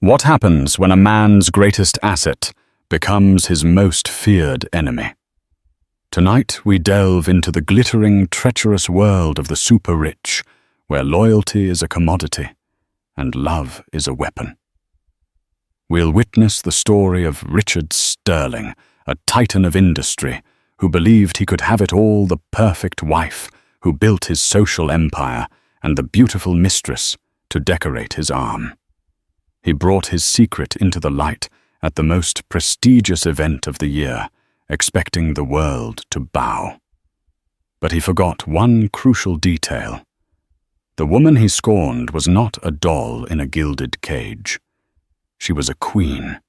What happens when a man's greatest asset becomes his most feared enemy? Tonight we delve into the glittering, treacherous world of the super-rich, where loyalty is a commodity and love is a weapon. We'll witness the story of Richard Sterling, a titan of industry, who believed he could have it all: the perfect wife, who built his social empire, and the beautiful mistress to decorate his arm. He brought his secret into the light at the most prestigious event of the year, expecting the world to bow. But he forgot one crucial detail. The woman he scorned was not a doll in a gilded cage. She was a queen,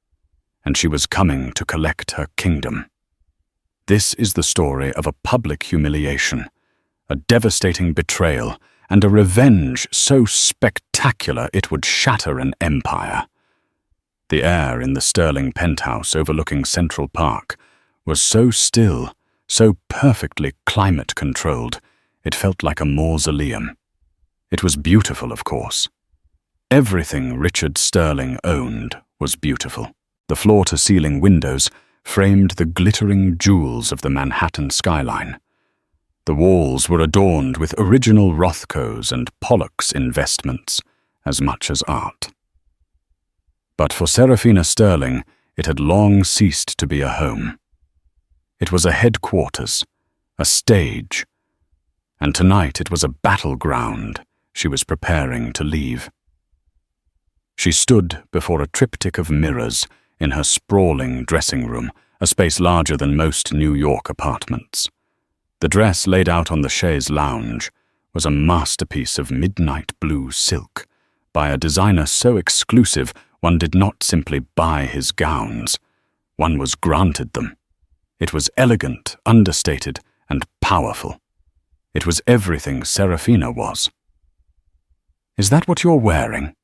and she was coming to collect her kingdom. This is the story of a public humiliation, a devastating betrayal, and a revenge so spectacular it would shatter an empire. The air in the Sterling penthouse overlooking Central Park was so still, so perfectly climate-controlled, it felt like a mausoleum. It was beautiful, of course. Everything Richard Sterling owned was beautiful. The floor-to-ceiling windows framed the glittering jewels of the Manhattan skyline. The walls were adorned with original Rothkos and Pollock's investments, as much as art. But for Serafina Sterling, it had long ceased to be a home. It was a headquarters, a stage, and tonight it was a battleground she was preparing to leave. She stood before a triptych of mirrors in her sprawling dressing room, a space larger than most New York apartments. The dress laid out on the chaise lounge was a masterpiece of midnight blue silk, by a designer so exclusive one did not simply buy his gowns, one was granted them. It was elegant, understated, and powerful. It was everything Serafina was. "Is that what you're wearing?"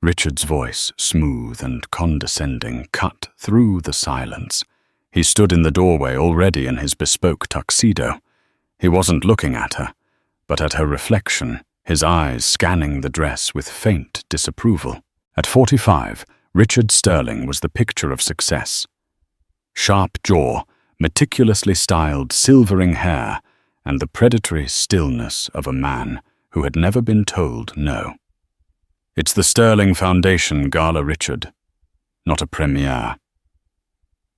Richard's voice, smooth and condescending, cut through the silence. He stood in the doorway already in his bespoke tuxedo. He wasn't looking at her, but at her reflection, his eyes scanning the dress with faint disapproval. At 45, Richard Sterling was the picture of success. Sharp jaw, meticulously styled silvering hair, and the predatory stillness of a man who had never been told no. "It's the Sterling Foundation Gala, Richard, not a premiere."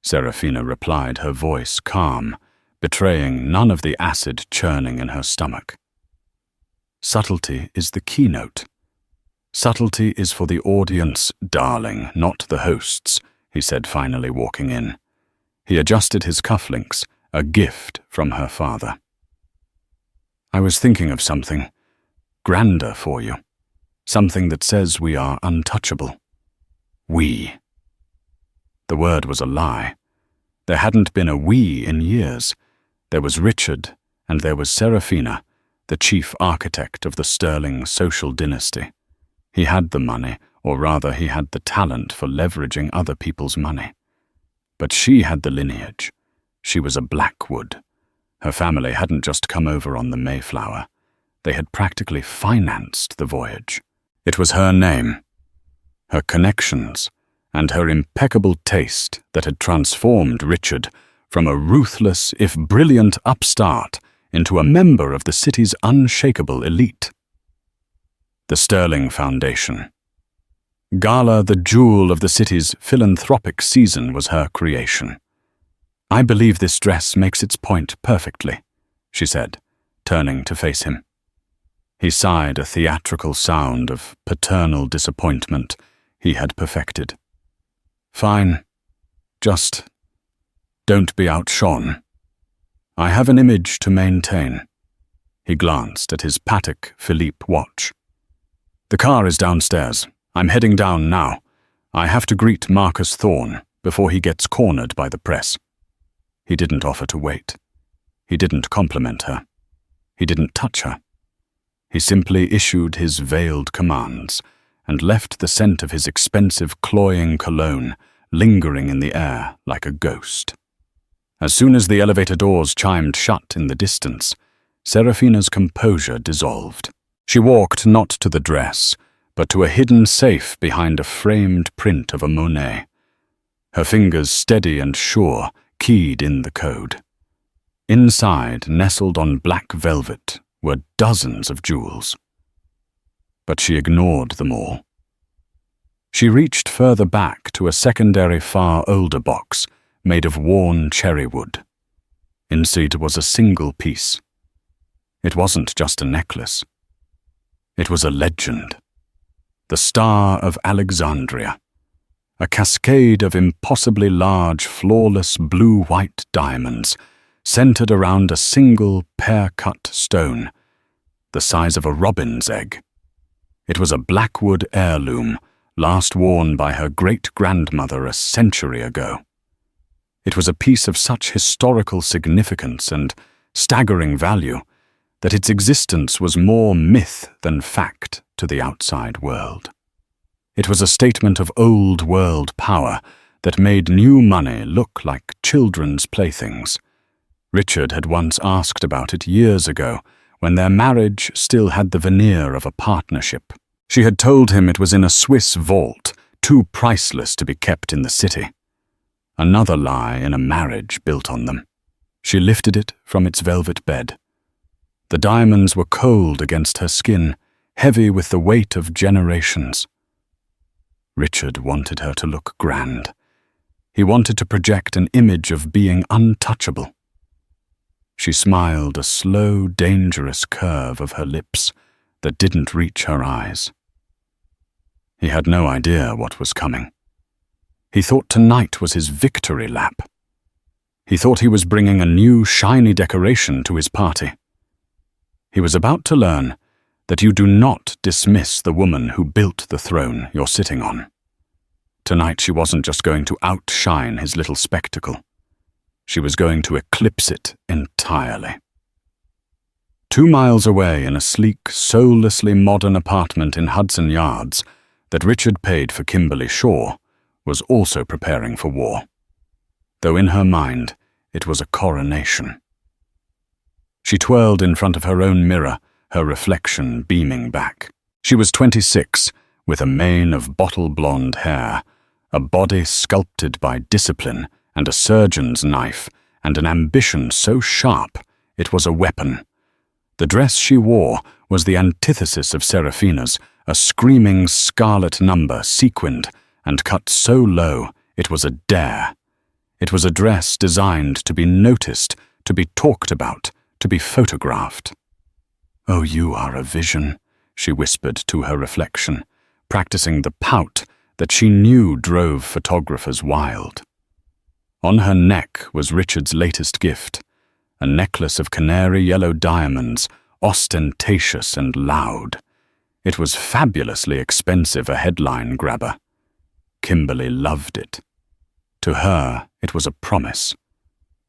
Serafina replied, her voice calm, betraying none of the acid churning in her stomach. "Subtlety is the keynote. Subtlety is for the audience, darling, not the hosts," he said, finally walking in. He adjusted his cufflinks, a gift from her father. "I was thinking of something grander for you. Something that says we are untouchable. We." The word was a lie. There hadn't been a we in years. There was Richard, and there was Serafina, the chief architect of the Sterling social dynasty. He had the money, or rather he had the talent for leveraging other people's money. But she had the lineage. She was a Blackwood. Her family hadn't just come over on the Mayflower. They had practically financed the voyage. It was her name, her connections, and her impeccable taste that had transformed Richard from a ruthless, if brilliant, upstart into a member of the city's unshakable elite. The Sterling Foundation. Gala, the jewel of the city's philanthropic season, was her creation. "I believe this dress makes its point perfectly," she said, turning to face him. He sighed a theatrical sound of paternal disappointment he had perfected. "Fine. Just don't be outshone. I have an image to maintain." He glanced at his Patek Philippe watch. "The car is downstairs. I'm heading down now. I have to greet Marcus Thorne before he gets cornered by the press." He didn't offer to wait. He didn't compliment her. He didn't touch her. He simply issued his veiled commands and left the scent of his expensive cloying cologne lingering in the air like a ghost. As soon as the elevator doors chimed shut in the distance, Serafina's composure dissolved. She walked not to the dress, but to a hidden safe behind a framed print of a Monet. Her fingers steady and sure, keyed in the code. Inside, nestled on black velvet, were dozens of jewels. But she ignored them all. She reached further back to a secondary far older box made of worn cherry wood. Inside was a single piece. It wasn't just a necklace. It was a legend. The Star of Alexandria. A cascade of impossibly large, flawless blue-white diamonds centered around a single pear-cut stone, the size of a robin's egg. It was a Blackwood heirloom, last worn by her great-grandmother a century ago. It was a piece of such historical significance and staggering value that its existence was more myth than fact to the outside world. It was a statement of old-world power that made new money look like children's playthings. Richard had once asked about it years ago, when their marriage still had the veneer of a partnership. She had told him it was in a Swiss vault, too priceless to be kept in the city. Another lie in a marriage built on them. She lifted it from its velvet bed. The diamonds were cold against her skin, heavy with the weight of generations. Richard wanted her to look grand. He wanted to project an image of being untouchable. She smiled, a slow, dangerous curve of her lips that didn't reach her eyes. He had no idea what was coming. He thought tonight was his victory lap. He thought he was bringing a new, shiny decoration to his party. He was about to learn that you do not dismiss the woman who built the throne you're sitting on. Tonight she wasn't just going to outshine his little spectacle. She was going to eclipse it entirely. 2 miles away in a sleek, soullessly modern apartment in Hudson Yards that Richard paid for Kimberly Shaw was also preparing for war, though in her mind it was a coronation. She twirled in front of her own mirror, her reflection beaming back. She was 26, with a mane of bottle-blonde hair, a body sculpted by discipline and a surgeon's knife, and an ambition so sharp it was a weapon. The dress she wore was the antithesis of Seraphina's, a screaming scarlet number sequined and cut so low it was a dare. It was a dress designed to be noticed, to be talked about, to be photographed. "Oh, you are a vision," she whispered to her reflection, practicing the pout that she knew drove photographers wild. On her neck was Richard's latest gift, a necklace of canary yellow diamonds, ostentatious and loud. It was fabulously expensive, a headline grabber. Kimberly loved it. To her, it was a promise,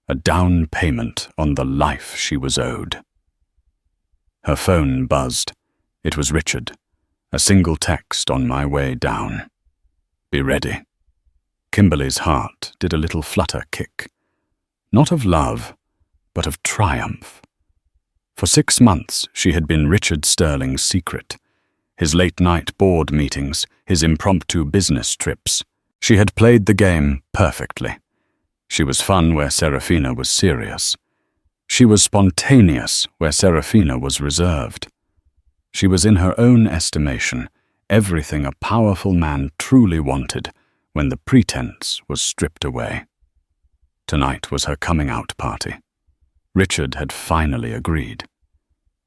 a down payment on the life she was owed. Her phone buzzed. It was Richard. A single text on my way down. "Be ready." Kimberly's heart did a little flutter kick. Not of love, but of triumph. For 6 months she had been Richard Sterling's secret. His late-night board meetings, his impromptu business trips. She had played the game perfectly. She was fun where Seraphina was serious. She was spontaneous where Seraphina was reserved. She was, in her own estimation, everything a powerful man truly wanted when the pretense was stripped away. Tonight was her coming-out party. Richard had finally agreed.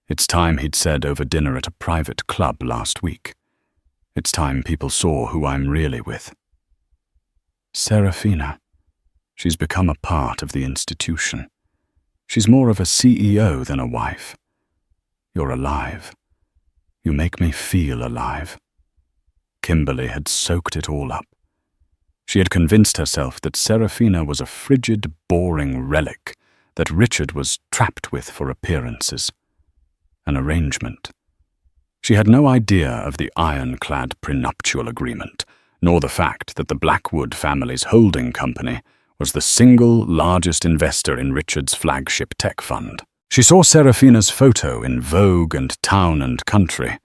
It's time, he'd said over dinner at a private club last week. It's time people saw who I'm really with. Seraphina. She's become a part of the institution. She's more of a CEO than a wife. You're alive. You make me feel alive. Kimberly had soaked it all up. She had convinced herself that Seraphina was a frigid, boring relic that Richard was trapped with for appearances. An arrangement. She had no idea of the ironclad prenuptial agreement, nor the fact that the Blackwood family's holding company was the single largest investor in Richard's flagship tech fund. She saw Seraphina's photo in Vogue and Town and Country.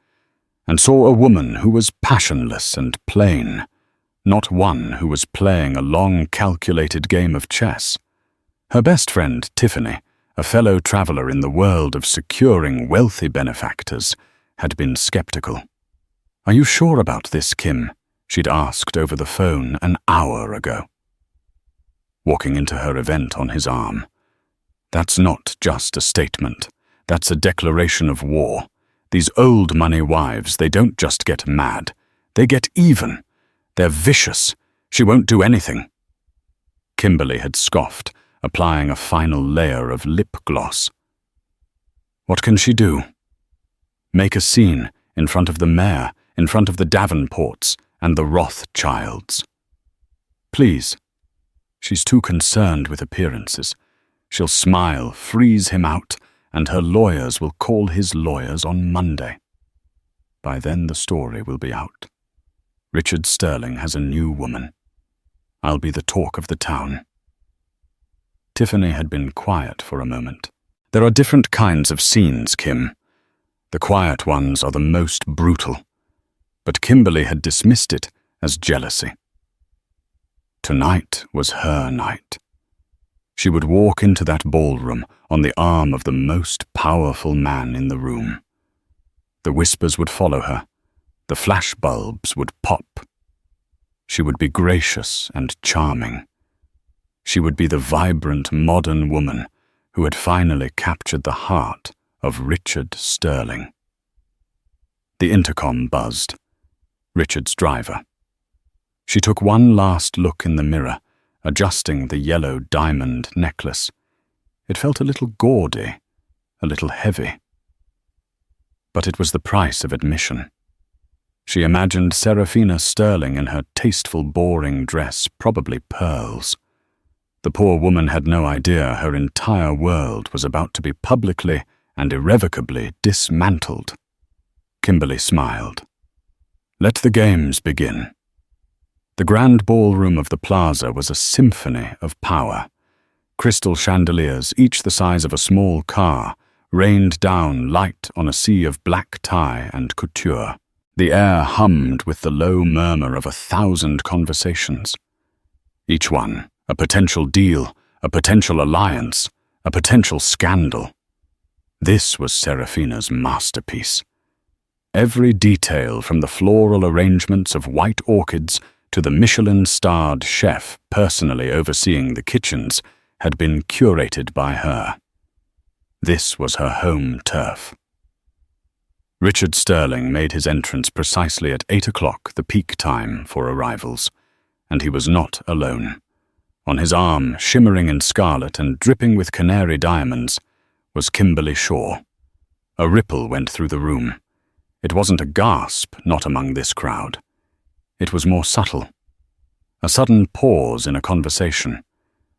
and saw a woman who was passionless and plain, not one who was playing a long, calculated game of chess. Her best friend, Tiffany, a fellow traveler in the world of securing wealthy benefactors, had been skeptical. "Are you sure about this, Kim?" she'd asked over the phone an hour ago. Walking into her event on his arm. "That's not just a statement. That's a declaration of war. These old money wives, they don't just get mad. They get even. They're vicious. She won't do anything." Kimberly had scoffed, applying a final layer of lip gloss. What can she do? Make a scene in front of the mayor, in front of the Davenports and the Rothschilds. Please. She's too concerned with appearances. She'll smile, freeze him out, and her lawyers will call his lawyers on Monday. By then the story will be out. Richard Sterling has a new woman. I'll be the talk of the town. Tiffany had been quiet for a moment. There are different kinds of scenes, Kim. The quiet ones are the most brutal. But Kimberly had dismissed it as jealousy. Tonight was her night. She would walk into that ballroom on the arm of the most powerful man in the room. The whispers would follow her. The flashbulbs would pop. She would be gracious and charming. She would be the vibrant modern woman who had finally captured the heart of Richard Sterling. The intercom buzzed. Richard's driver. She took one last look in the mirror, adjusting the yellow diamond necklace. It felt a little gaudy, a little heavy. But it was the price of admission. She imagined Seraphina Sterling in her tasteful, boring dress, probably pearls. The poor woman had no idea her entire world was about to be publicly and irrevocably dismantled. Kimberly smiled. Let the games begin. The grand ballroom of the plaza was a symphony of power. Crystal chandeliers, each the size of a small car, rained down light on a sea of black tie and couture. The air hummed with the low murmur of 1,000 conversations. Each one, a potential deal, a potential alliance, a potential scandal. This was Seraphina's masterpiece. Every detail, from the floral arrangements of white orchids to the Michelin-starred chef personally overseeing the kitchens, had been curated by her. This was her home turf. Richard Sterling made his entrance precisely at 8 o'clock, the peak time for arrivals, and he was not alone. On his arm, shimmering in scarlet and dripping with canary diamonds, was Kimberly Shaw. A ripple went through the room. It wasn't a gasp, not among this crowd. It was more subtle. A sudden pause in a conversation.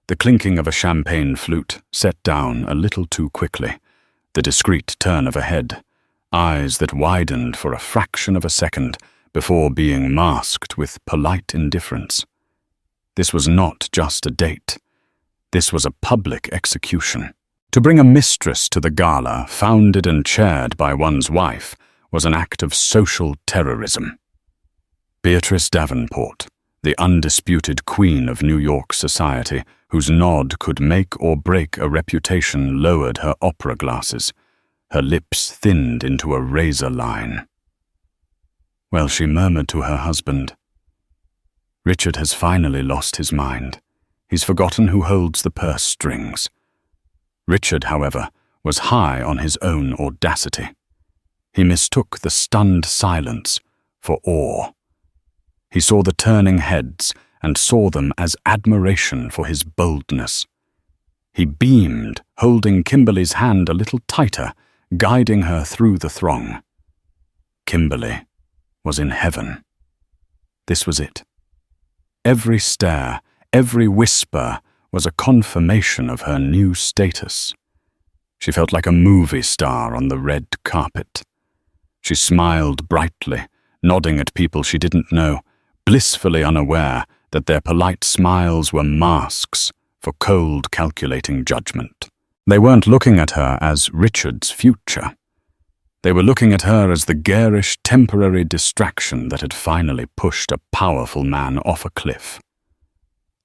The clinking of a champagne flute set down a little too quickly. The discreet turn of a head. Eyes that widened for a fraction of a second before being masked with polite indifference. This was not just a date. This was a public execution. To bring a mistress to the gala, founded and chaired by one's wife, was an act of social terrorism. Beatrice Davenport, the undisputed queen of New York society, whose nod could make or break a reputation, lowered her opera glasses. Her lips thinned into a razor line. Well, she murmured to her husband, Richard has finally lost his mind. He's forgotten who holds the purse strings. Richard, however, was high on his own audacity. He mistook the stunned silence for awe. He saw the turning heads and saw them as admiration for his boldness. He beamed, holding Kimberly's hand a little tighter, guiding her through the throng. Kimberly was in heaven. This was it. Every stare, every whisper was a confirmation of her new status. She felt like a movie star on the red carpet. She smiled brightly, nodding at people she didn't know, blissfully unaware that their polite smiles were masks for cold, calculating judgment. They weren't looking at her as Richard's future. They were looking at her as the garish, temporary distraction that had finally pushed a powerful man off a cliff.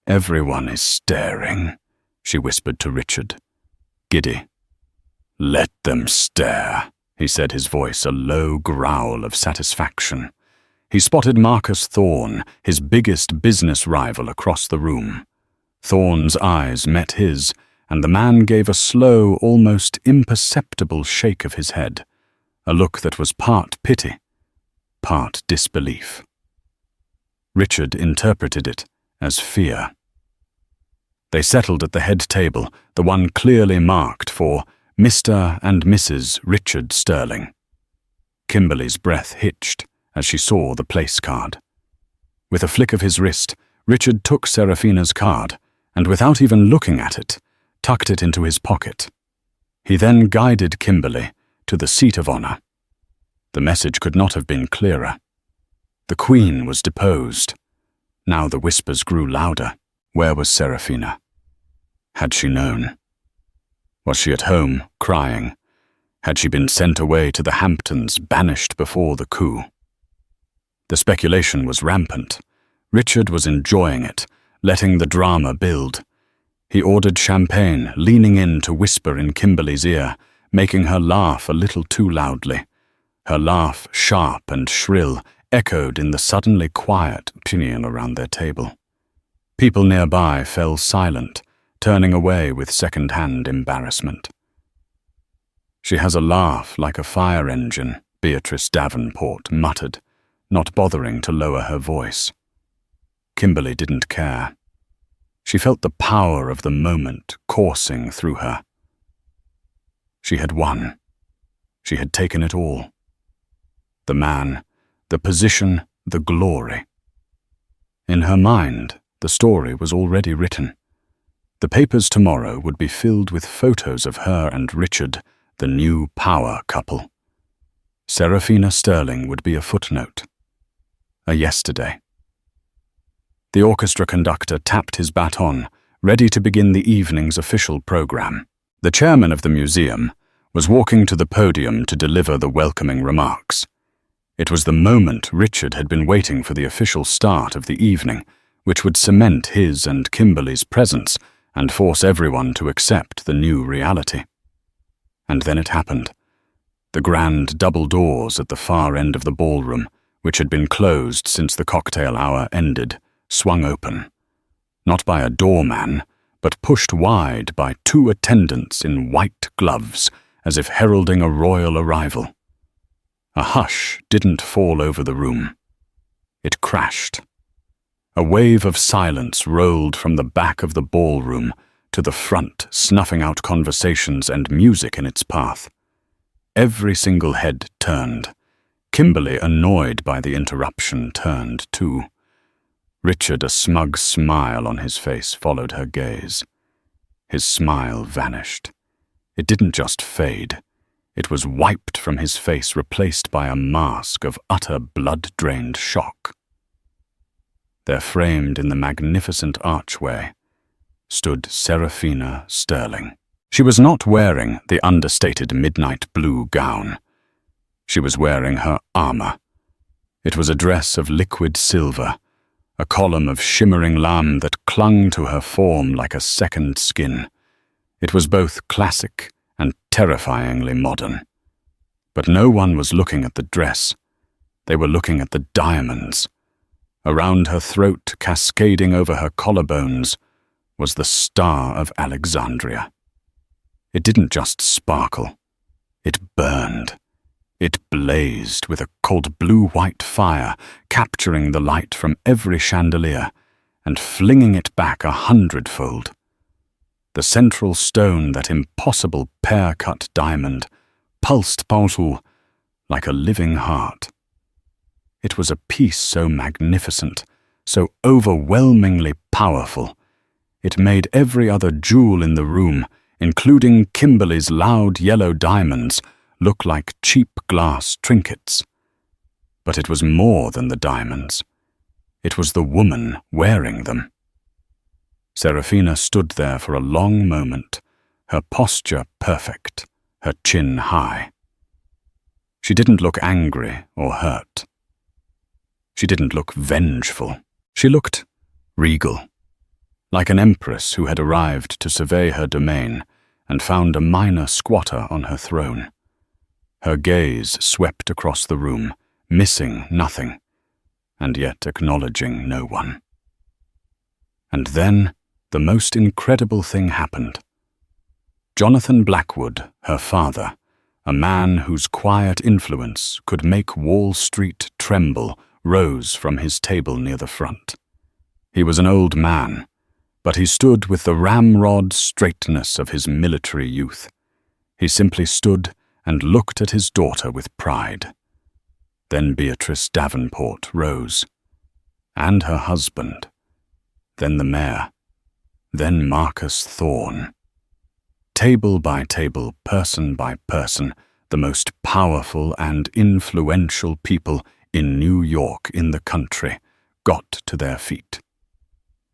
"Everyone is staring," she whispered to Richard. Giddy. "Let them stare," he said, his voice a low growl of satisfaction. He spotted Marcus Thorne, his biggest business rival, across the room. Thorne's eyes met his, and the man gave a slow, almost imperceptible shake of his head, a look that was part pity, part disbelief. Richard interpreted it as fear. They settled at the head table, the one clearly marked for Mr. and Mrs. Richard Sterling. Kimberly's breath hitched as she saw the place card. With a flick of his wrist, Richard took Seraphina's card and, without even looking at it, tucked it into his pocket. He then guided Kimberly to the seat of honor. The message could not have been clearer. The Queen was deposed. Now the whispers grew louder. Where was Seraphina? Had she known? Was she at home, crying? Had she been sent away to the Hamptons, banished before the coup? The speculation was rampant. Richard was enjoying it, letting the drama build. He ordered champagne, leaning in to whisper in Kimberly's ear, making her laugh a little too loudly. Her laugh, sharp and shrill, echoed in the suddenly quiet opinion around their table. People nearby fell silent, turning away with second-hand embarrassment. "She has a laugh like a fire engine," Beatrice Davenport muttered, not bothering to lower her voice. Kimberly didn't care. She felt the power of the moment coursing through her. She had won. She had taken it all. The man, the position, the glory. In her mind, the story was already written. The papers tomorrow would be filled with photos of her and Richard, the new power couple. Seraphina Sterling would be a footnote. A yesterday. The orchestra conductor tapped his baton, ready to begin the evening's official program. The chairman of the museum was walking to the podium to deliver the welcoming remarks. It was the moment Richard had been waiting for, the official start of the evening, which would cement his and Kimberly's presence and force everyone to accept the new reality. And then it happened. The grand double doors at the far end of the ballroom, which had been closed since the cocktail hour ended, swung open, not by a doorman, but pushed wide by two attendants in white gloves, as if heralding a royal arrival. A hush didn't fall over the room. It crashed. A wave of silence rolled from the back of the ballroom to the front, snuffing out conversations and music in its path. Every single head turned. Kimberly, annoyed by the interruption, turned too. Richard, a smug smile on his face, followed her gaze. His smile vanished. It didn't just fade. It was wiped from his face, replaced by a mask of utter blood-drained shock. There, framed in the magnificent archway, stood Seraphina Sterling. She was not wearing the understated midnight blue gown. She was wearing her armor. It was a dress of liquid silver, a column of shimmering lamb that clung to her form like a second skin. It was both classic and terrifyingly modern. But no one was looking at the dress. They were looking at the diamonds. Around her throat, cascading over her collarbones, was the Star of Alexandria. It didn't just sparkle. It burned. It blazed with a cold blue-white fire, capturing the light from every chandelier and flinging it back 100-fold. The central stone, that impossible pear-cut diamond, pulsed partout like a living heart. It was a piece so magnificent, so overwhelmingly powerful. It made every other jewel in the room, including Kimberly's loud yellow diamonds, look like cheap glass trinkets. But it was more than the diamonds. It was the woman wearing them. Seraphina stood there for a long moment, her posture perfect, her chin high. She didn't look angry or hurt. She didn't look vengeful. She looked regal, like an empress who had arrived to survey her domain and found a minor squatter on her throne. Her gaze swept across the room, missing nothing, and yet acknowledging no one. And then the most incredible thing happened. Jonathan Blackwood, her father, a man whose quiet influence could make Wall Street tremble, rose from his table near the front. He was an old man, but he stood with the ramrod straightness of his military youth. He simply stood and looked at his daughter with pride. Then Beatrice Davenport rose, and her husband, then the mayor, then Marcus Thorne. Table by table, person by person, the most powerful and influential people in New York, in the country, got to their feet.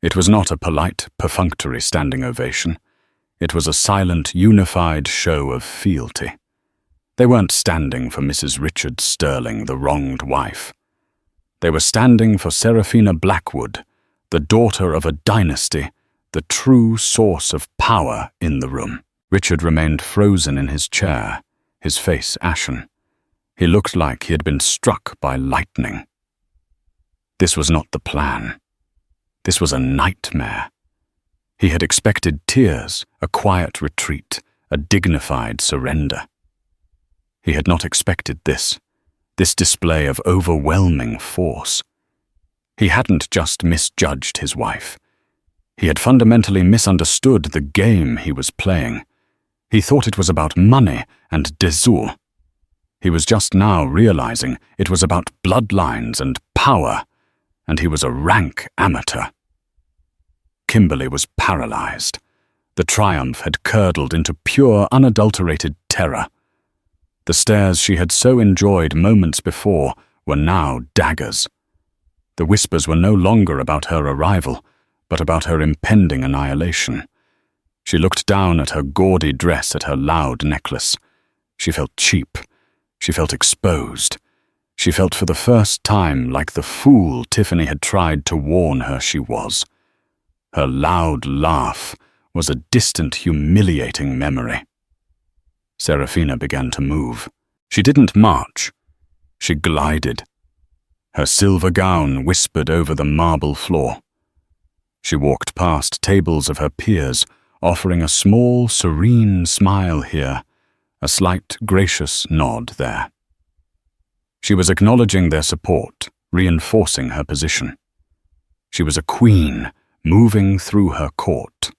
It was not a polite, perfunctory standing ovation. It was a silent, unified show of fealty. They weren't standing for Mrs. Richard Sterling, the wronged wife. They were standing for Seraphina Blackwood, the daughter of a dynasty, the true source of power in the room. Richard remained frozen in his chair, his face ashen. He looked like he had been struck by lightning. This was not the plan. This was a nightmare. He had expected tears, a quiet retreat, a dignified surrender. He had not expected this display of overwhelming force. He hadn't just misjudged his wife. He had fundamentally misunderstood the game he was playing. He thought it was about money and dézour. He was just now realizing it was about bloodlines and power, and he was a rank amateur. Kimberly was paralyzed. The triumph had curdled into pure, unadulterated terror. The stares she had so enjoyed moments before were now daggers. The whispers were no longer about her arrival, but about her impending annihilation. She looked down at her gaudy dress, at her loud necklace. She felt cheap. She felt exposed. She felt for the first time like the fool Tiffany had tried to warn her she was. Her loud laugh was a distant, humiliating memory. Seraphina began to move. She didn't march. She glided. Her silver gown whispered over the marble floor. She walked past tables of her peers, offering a small, serene smile here, a slight, gracious nod there. She was acknowledging their support, reinforcing her position. She was a queen, moving through her court.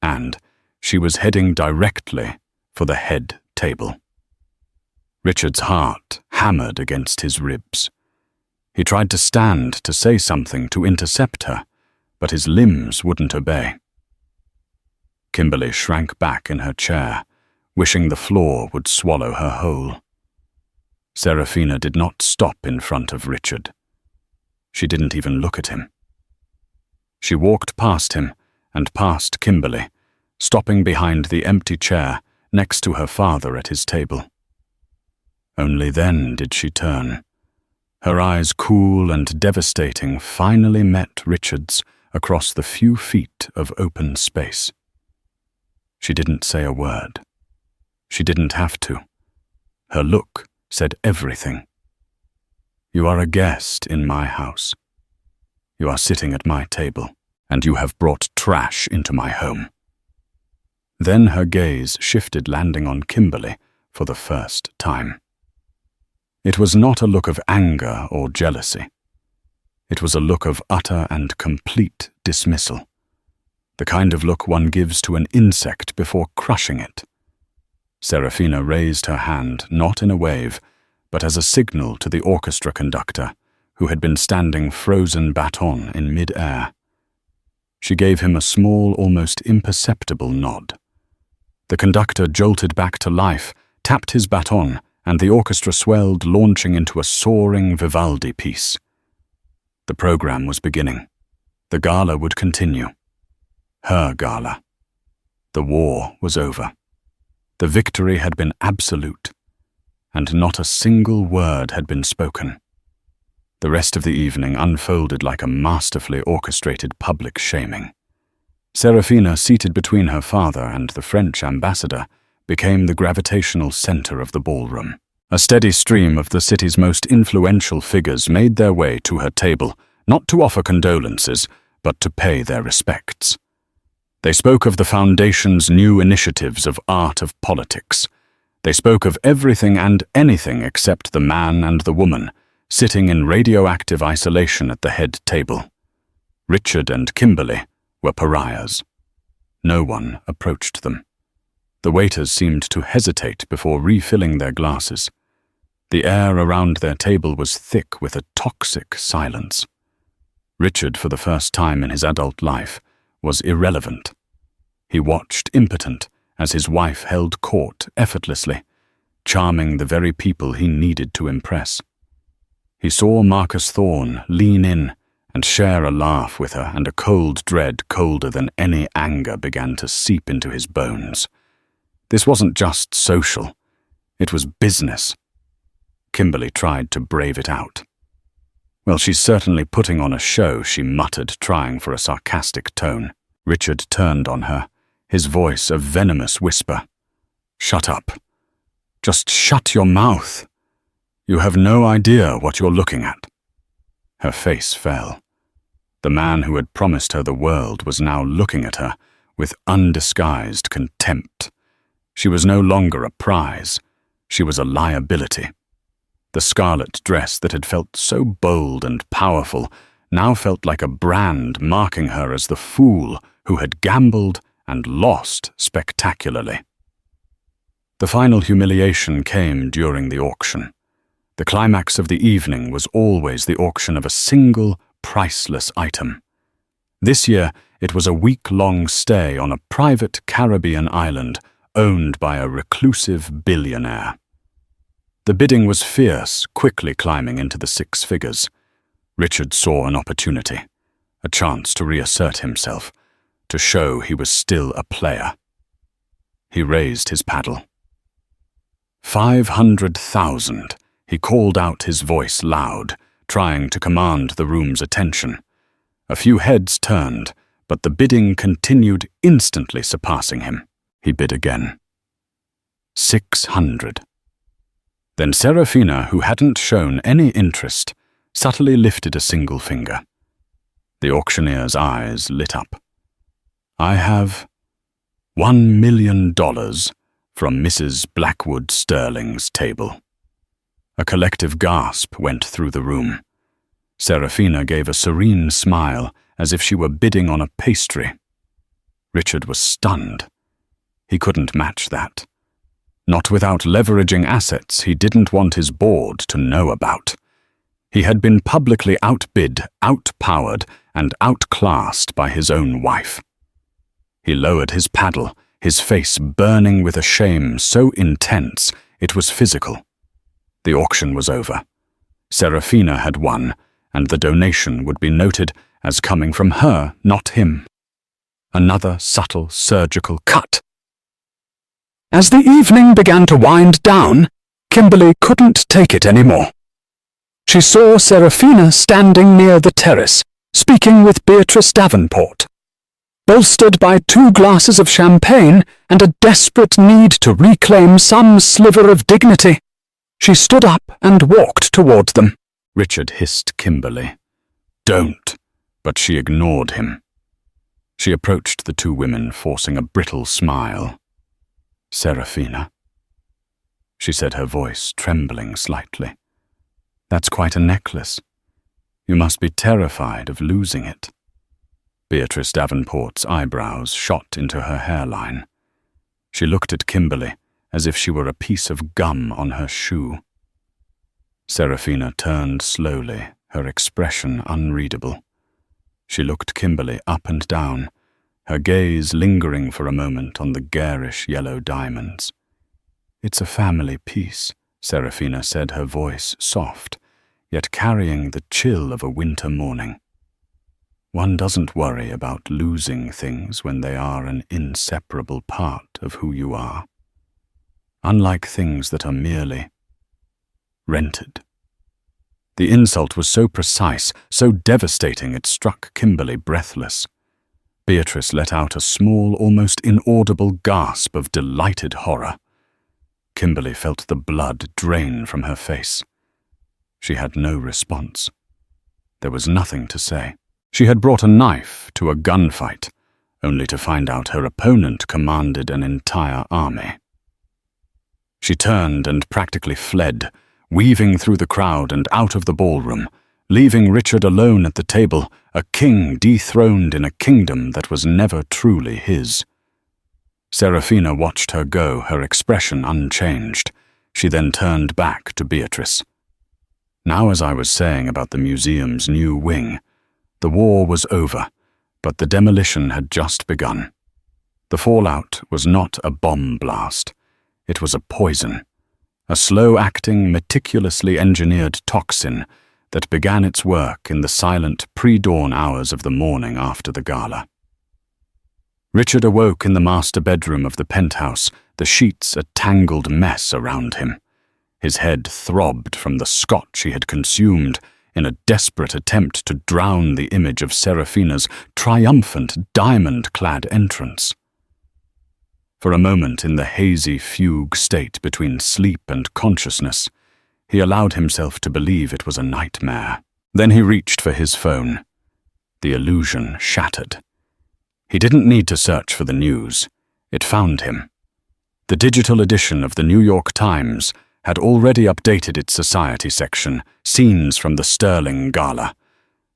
And she was heading directly for the head table. Richard's heart hammered against his ribs. He tried to stand, to say something, to intercept her, but his limbs wouldn't obey. Kimberly shrank back in her chair, wishing the floor would swallow her whole. Seraphina did not stop in front of Richard. She didn't even look at him. She walked past him and past Kimberly, stopping behind the empty chair next to her father at his table. Only then did she turn. Her eyes, cool and devastating, finally met Richard's across the few feet of open space. She didn't say a word. She didn't have to. Her look said everything. You are a guest in my house. You are sitting at my table, and you have brought trash into my home. Then her gaze shifted, landing on Kimberly for the first time. It was not a look of anger or jealousy. It was a look of utter and complete dismissal, the kind of look one gives to an insect before crushing it. Seraphina raised her hand, not in a wave, but as a signal to the orchestra conductor, who had been standing frozen baton in mid-air. She gave him a small, almost imperceptible nod. The conductor jolted back to life, tapped his baton, and the orchestra swelled, launching into a soaring Vivaldi piece. The program was beginning. The gala would continue. Her gala. The war was over. The victory had been absolute. and not a single word had been spoken. The rest of the evening unfolded like a masterfully orchestrated public shaming. Serafina, seated between her father and the French ambassador, became the gravitational center of the ballroom. A steady stream of the city's most influential figures made their way to her table, not to offer condolences, but to pay their respects. They spoke of the Foundation's new initiatives of art of politics. They spoke of everything and anything except the man and the woman, sitting in radioactive isolation at the head table. Richard and Kimberly were pariahs. No one approached them. The waiters seemed to hesitate before refilling their glasses. The air around their table was thick with a toxic silence. Richard, for the first time in his adult life, was irrelevant. He watched impotent as his wife held court effortlessly, charming the very people he needed to impress. He saw Marcus Thorne lean in and share a laugh with her, and a cold dread colder than any anger began to seep into his bones. This wasn't just social, it was business. Kimberly tried to brave it out. "Well, she's certainly putting on a show," she muttered, trying for a sarcastic tone. Richard turned on her, his voice a venomous whisper. "Shut up. Just shut your mouth. You have no idea what you're looking at." Her face fell. The man who had promised her the world was now looking at her with undisguised contempt. She was no longer a prize. She was a liability. The scarlet dress that had felt so bold and powerful now felt like a brand marking her as the fool who had gambled and lost spectacularly. The final humiliation came during the auction. The climax of the evening was always the auction of a single, priceless item. This year, it was a week-long stay on a private Caribbean island owned by a reclusive billionaire. The bidding was fierce, quickly climbing into the six figures. Richard saw an opportunity, a chance to reassert himself, to show he was still a player. He raised his paddle. 500,000, he called out, his voice loud, trying to command the room's attention. A few heads turned, but the bidding continued, instantly surpassing him. He bid again. 600. Then Serafina, who hadn't shown any interest, subtly lifted a single finger. The auctioneer's eyes lit up. "I have $1 million from Mrs. Blackwood Sterling's table." A collective gasp went through the room. Serafina gave a serene smile, as if she were bidding on a pastry. Richard was stunned. He couldn't match that. Not without leveraging assets he didn't want his board to know about. He had been publicly outbid, outpowered, and outclassed by his own wife. He lowered his paddle, his face burning with a shame so intense it was physical. The auction was over. Serafina had won, and the donation would be noted as coming from her, not him. Another subtle surgical cut. As the evening began to wind down, Kimberly couldn't take it anymore. She saw Serafina standing near the terrace, speaking with Beatrice Davenport. Bolstered by 2 glasses of champagne and a desperate need to reclaim some sliver of dignity, she stood up and walked toward them. Richard hissed Kimberly. "Don't," but she ignored him. She approached the 2 women, forcing a brittle smile. "Serafina," she said, her voice trembling slightly. "That's quite a necklace. You must be terrified of losing it." Beatrice Davenport's eyebrows shot into her hairline. She looked at Kimberly as if she were a piece of gum on her shoe. Serafina turned slowly, her expression unreadable. She looked Kimberly up and down, her gaze lingering for a moment on the garish yellow diamonds. "It's a family piece," Serafina said, her voice soft, yet carrying the chill of a winter morning. "One doesn't worry about losing things when they are an inseparable part of who you are. Unlike things that are merely rented. The insult was so precise, so devastating it struck Kimberly breathless. Beatrice let out a small, almost inaudible gasp of delighted horror. Kimberly felt the blood drain from her face. She had no response. There was nothing to say. She had brought a knife to a gunfight, only to find out her opponent commanded an entire army. She turned and practically fled, weaving through the crowd and out of the ballroom, leaving Richard alone at the table, a king dethroned in a kingdom that was never truly his. Serafina watched her go, her expression unchanged. She then turned back to Beatrice. Now, as I was saying about the museum's new wing, the war was over, but the demolition had just begun. The fallout was not a bomb blast. It was a poison, a slow-acting, meticulously engineered toxin that began its work in the silent pre-dawn hours of the morning after the gala. Richard awoke in the master bedroom of the penthouse, the sheets a tangled mess around him. His head throbbed from the scotch he had consumed in a desperate attempt to drown the image of Serafina's triumphant diamond-clad entrance. For a moment, in the hazy fugue state between sleep and consciousness, he allowed himself to believe it was a nightmare. Then he reached for his phone. The illusion shattered. He didn't need to search for the news. It found him. The digital edition of the New York Times had already updated its society section, scenes from the Sterling Gala.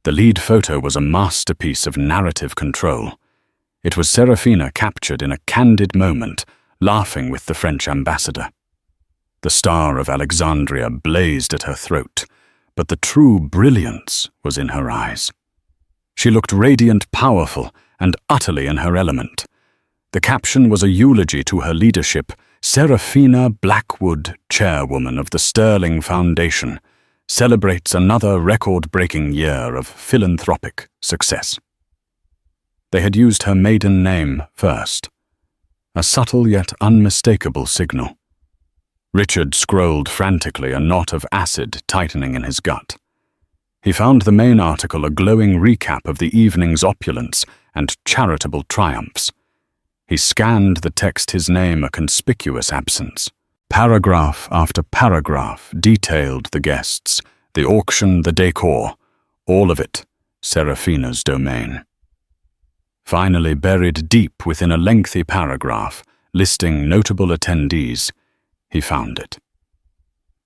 The lead photo was a masterpiece of narrative control. It was Serafina captured in a candid moment, laughing with the French ambassador. The star of Alexandria blazed at her throat, but the true brilliance was in her eyes. She looked radiant, powerful, and utterly in her element. The caption was a eulogy to her leadership. Serafina Blackwood, chairwoman of the Sterling Foundation, celebrates another record-breaking year of philanthropic success. They had used her maiden name first, a subtle yet unmistakable signal. Richard scrolled frantically, a knot of acid tightening in his gut. He found the main article a glowing recap of the evening's opulence and charitable triumphs. He scanned the text, his name a conspicuous absence. Paragraph after paragraph detailed the guests, the auction, the decor, all of it Serafina's domain. Finally, buried deep within a lengthy paragraph, listing notable attendees, he found it.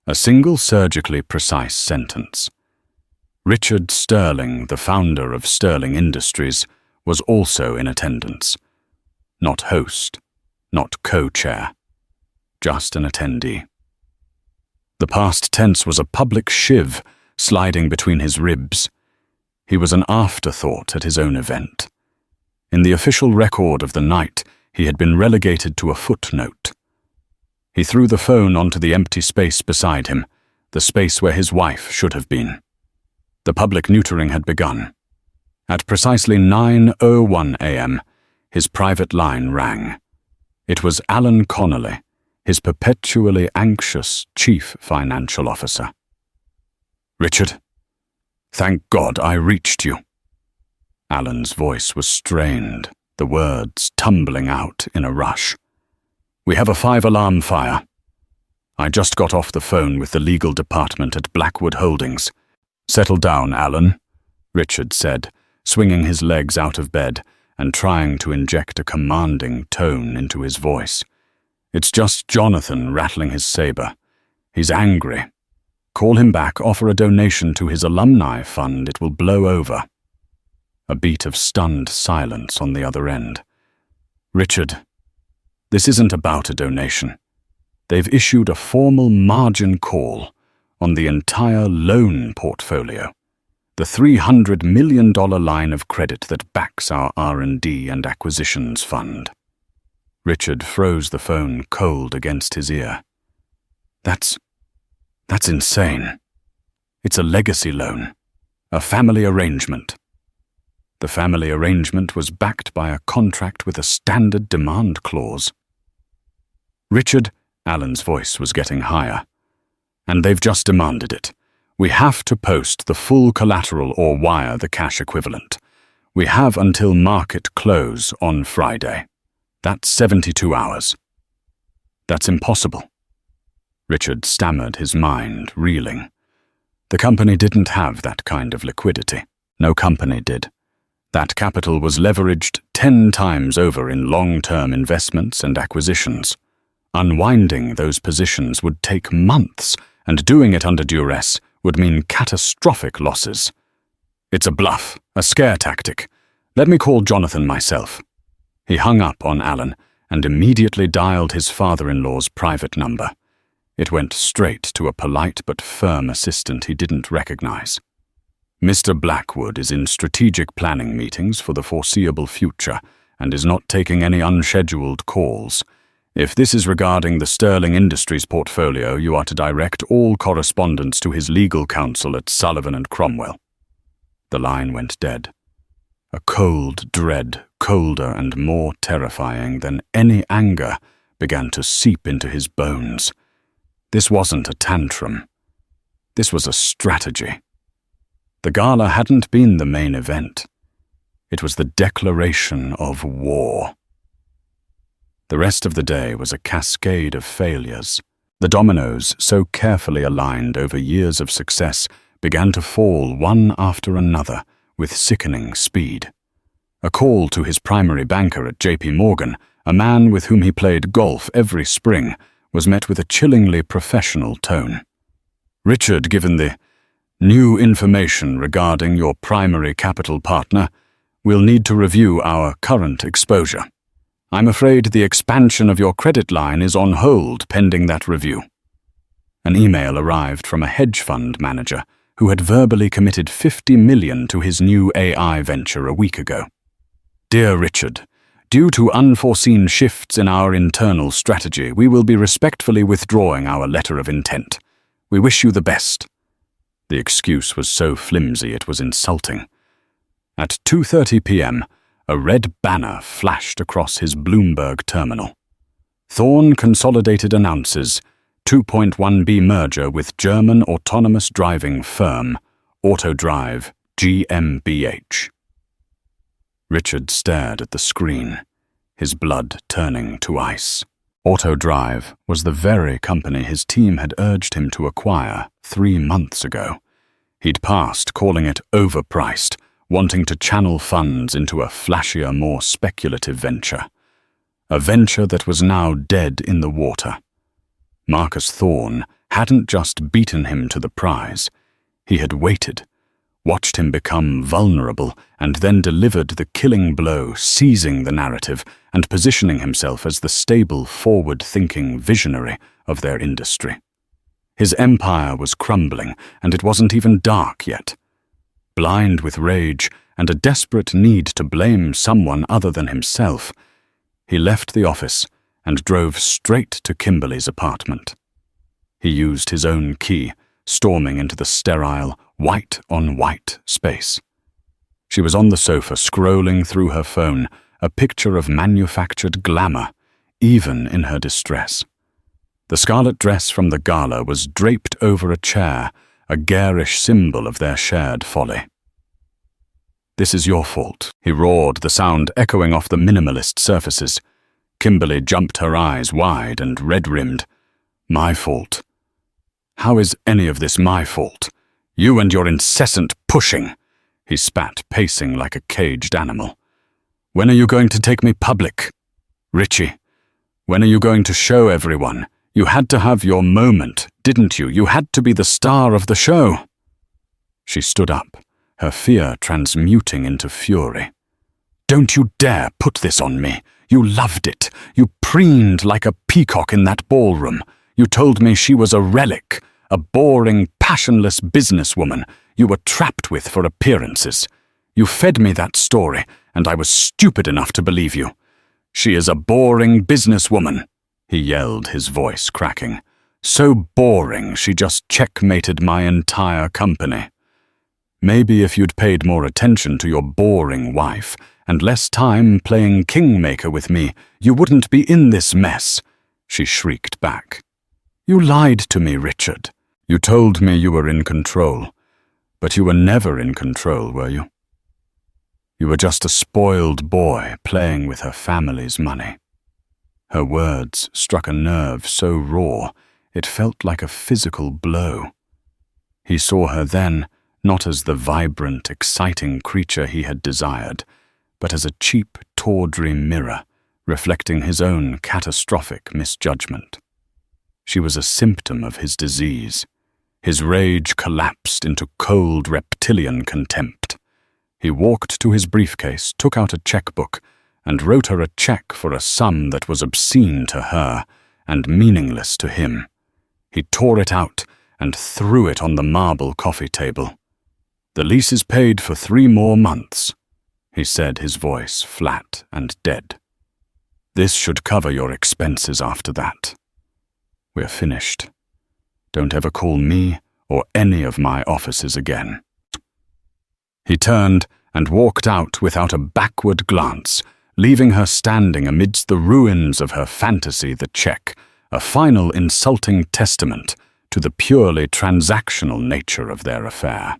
A single surgically precise sentence. Richard Sterling, the founder of Sterling Industries, was also in attendance. Not host, not co-chair, just an attendee. The past tense was a public shiv sliding between his ribs. He was an afterthought at his own event. In the official record of the night, he had been relegated to a footnote. He threw the phone onto the empty space beside him, the space where his wife should have been. The public neutering had begun. At precisely 9:01 a.m., his private line rang. It was Alan Connolly, his perpetually anxious chief financial officer. "Richard, thank God I reached you." Alan's voice was strained, the words tumbling out in a rush. "We have a 5-alarm fire. I just got off the phone with the legal department at Blackwood Holdings." "Settle down, Alan," Richard said, swinging his legs out of bed and trying to inject a commanding tone into his voice. "It's just Jonathan rattling his saber. He's angry. Call him back, offer a donation to his alumni fund. It will blow over." A beat of stunned silence on the other end. "Richard, this isn't about a donation. They've issued a formal margin call on the entire loan portfolio, the $300 million line of credit that backs our R&D and acquisitions fund." Richard froze the phone cold against his ear. That's insane. It's a legacy loan, a family arrangement." The family arrangement was backed by a contract with a standard demand clause. "Richard," Alan's voice was getting higher, And they've just demanded it. We have to post the full collateral or wire the cash equivalent. We have until market close on Friday. That's 72 hours. That's impossible. Richard stammered, his mind reeling. The company didn't have that kind of liquidity. No company did. That capital was leveraged 10 times over in long-term investments and acquisitions. Unwinding those positions would take months, and doing it under duress would mean catastrophic losses. It's a bluff, a scare tactic. Let me call Jonathan myself. He hung up on Alan and immediately dialed his father-in-law's private number. It went straight to a polite but firm assistant he didn't recognize. Mr. Blackwood is in strategic planning meetings for the foreseeable future and is not taking any unscheduled calls. If this is regarding the Sterling Industries portfolio, you are to direct all correspondence to his legal counsel at Sullivan and Cromwell. The line went dead. A cold dread, colder and more terrifying than any anger, began to seep into his bones. This wasn't a tantrum. This was a strategy. The gala hadn't been the main event. It was the declaration of war. The rest of the day was a cascade of failures. The dominoes, so carefully aligned over years of success, began to fall one after another with sickening speed. A call to his primary banker at J.P. Morgan, a man with whom he played golf every spring, was met with a chillingly professional tone. Richard, given the new information regarding your primary capital partner, we'll need to review our current exposure. I'm afraid the expansion of your credit line is on hold pending that review. An email arrived from a hedge fund manager who had verbally committed $50 million to his new AI venture a week ago. Dear Richard, due to unforeseen shifts in our internal strategy, we will be respectfully withdrawing our letter of intent. We wish you the best. The excuse was so flimsy it was insulting. At 2:30 p.m., a red banner flashed across his Bloomberg terminal. Thorne Consolidated announces 2.1B merger with German autonomous driving firm Autodrive GmbH. Richard stared at the screen, his blood turning to ice. Autodrive was the very company his team had urged him to acquire 3 months ago. He'd passed calling it overpriced, wanting to channel funds into a flashier, more speculative venture. A venture that was now dead in the water. Marcus Thorne hadn't just beaten him to the prize. He had waited, watched him become vulnerable, and then delivered the killing blow, seizing the narrative and positioning himself as the stable, forward-thinking visionary of their industry. His empire was crumbling, and it wasn't even dark yet. Blind with rage and a desperate need to blame someone other than himself, he left the office and drove straight to Kimberly's apartment. He used his own key, storming into the sterile, white-on-white space. She was on the sofa, scrolling through her phone, a picture of manufactured glamour, even in her distress. The scarlet dress from the gala was draped over a chair, a garish symbol of their shared folly. "This is your fault," he roared, the sound echoing off the minimalist surfaces. Kimberly jumped, her eyes wide and red-rimmed. "My fault? How is any of this my fault? You and your incessant pushing," he spat, pacing like a caged animal. "When are you going to take me public? Richie, when are you going to show everyone? You had to have your moment, didn't you? You had to be the star of the show." She stood up, her fear transmuting into fury. "Don't you dare put this on me. You loved it. You preened like a peacock in that ballroom. You told me she was a relic, a boring, passionless businesswoman you were trapped with for appearances. You fed me that story, and I was stupid enough to believe you. She is a boring businesswoman," he yelled, his voice cracking. "So boring she just checkmated my entire company. Maybe if you'd paid more attention to your boring wife and less time playing kingmaker with me, you wouldn't be in this mess," she shrieked back. "You lied to me, Richard. You told me you were in control, but you were never in control, were you? You were just a spoiled boy playing with her family's money. Her words struck a nerve so raw, it felt like a physical blow. He saw her then not as the vibrant, exciting creature he had desired, but as a cheap, tawdry mirror reflecting his own catastrophic misjudgment. She was a symptom of his disease. His rage collapsed into cold reptilian contempt. He walked to his briefcase, took out a checkbook, and wrote her a check for a sum that was obscene to her and meaningless to him. He tore it out and threw it on the marble coffee table. "The lease is paid for 3 more months," he said, his voice flat and dead. "This should cover your expenses after that. We're finished. Don't ever call me or any of my offices again." He turned and walked out without a backward glance, leaving her standing amidst the ruins of her fantasy, the check, a final insulting testament to the purely transactional nature of their affair.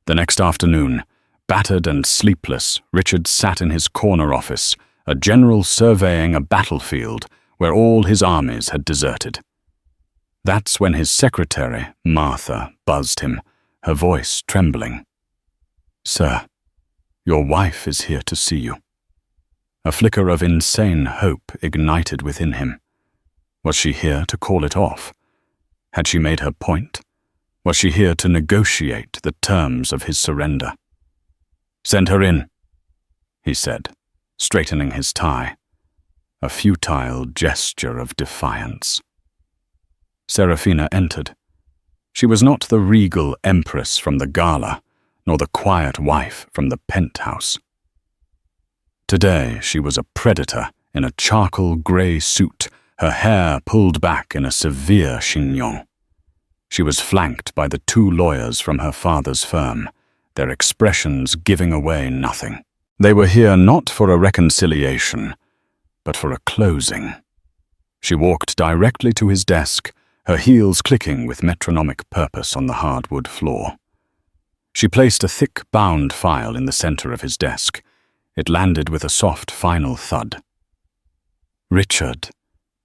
The next afternoon, battered and sleepless, Richard sat in his corner office, a general surveying a battlefield where all his armies had deserted. That's when his secretary, Martha, buzzed him, her voice trembling. "Sir, your wife is here to see you." A flicker of insane hope ignited within him. Was she here to call it off? Had she made her point? Was she here to negotiate the terms of his surrender? "Send her in," he said, straightening his tie, a futile gesture of defiance. Serafina entered. She was not the regal empress from the Gala, nor the quiet wife from the penthouse. Today she was a predator in a charcoal grey suit, her hair pulled back in a severe chignon. She was flanked by the 2 lawyers from her father's firm, their expressions giving away nothing. They were here not for a reconciliation, but for a closing. She walked directly to his desk, her heels clicking with metronomic purpose on the hardwood floor. She placed a thick bound file in the center of his desk. It landed with a soft final thud. "Richard,"